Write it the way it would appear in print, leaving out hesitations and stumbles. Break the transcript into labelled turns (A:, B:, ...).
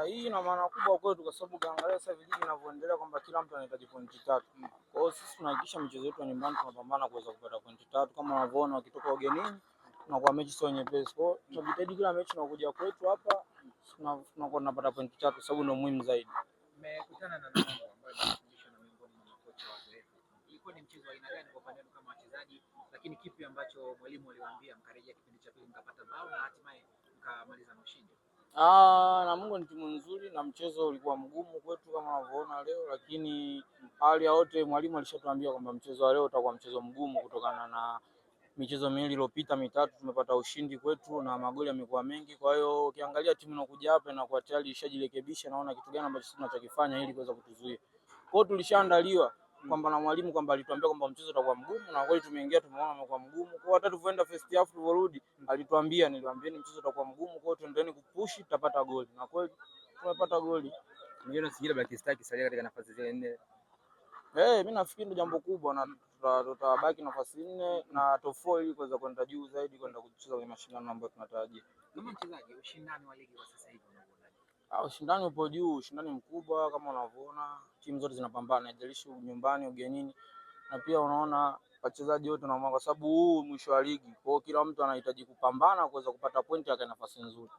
A: hii ina maana kubwa kwetu kwa sababu ukiangalia sasa hivi inavyoendelea kwamba kila mtu anahitaji pointi 3. Kwa hiyo sisi tunahakikisha michezo yetu ya nyumbani tunapambana kuweza kupata pointi 3 kama unavyoona wakitoka ugenini na kwa mechi sio nyepesi. Kwa hiyo tunajitahidi kila mechi tunakuja kwetu hapa tunakuwa tunapata pointi 3 kwa sababu ndio muhimu zaidi.
B: Mmekutana na Namungo ambaye anafundishwa na miongoni mwa makocha wazoefu. Ilikuwa ni mchezo aina gani kwa upande wenu kama wachezaji, lakini kipi ambacho mwalimu aliwaambia mkarejea kipindi cha pili mkapata bao na hatimaye mkamaliza na ushindi?
A: Namungo ni timu nzuri na mchezo ulikuwa mgumu kwetu kama unavyoona leo, lakini hali ya wote mwalimu alishatuambia kwamba mchezo wa leo utakuwa mchezo mgumu kutokana na michezo miwili iliyopita mitatu tumepata ushindi kwetu na magoli yamekuwa mengi. Kwa hiyo ukiangalia timu inakuja hapa na kwa tayari ishajirekebisha, naona kitu gani ambacho tunachokifanya ili kuweza kutuzuia. Kwa hiyo tulishaandaliwa kwamba na mwalimu kwamba alituambia kwamba mchezo utakuwa mgumu na kweli tumeingia tumeona umekuwa mgumu. Kwa hiyo hata tulivyoenda first half tulirudi niliwaambia mchezo utakuwa mgumu, kwa hiyo tuendelee kupush tutapata goli. Na kweli tumepata goli.
B: Mliona Singida Black Stars kisalia katika nafasi zile 4.
A: Mimi nafikiri ndio jambo kubwa na tutabaki nafasi 4 na top 4 ili kuweza kwenda juu zaidi kwenda kucheza kwenye mashindano ambayo tunatarajia.
B: Kama mchezaji, ushindani wa ligi kwa sasa hivi
A: unaonaje? Ushindani upo juu, ushindani mkubwa kama unavyoona, timu zote zinapambana, haijalishi nyumbani ugenini. Na pia unaona wachezaji wote na kwa sababu huu mwisho wa ligi. Kwa hiyo kila mtu anahitaji kupambana kuweza kupata pointi yake nafasi nzuri.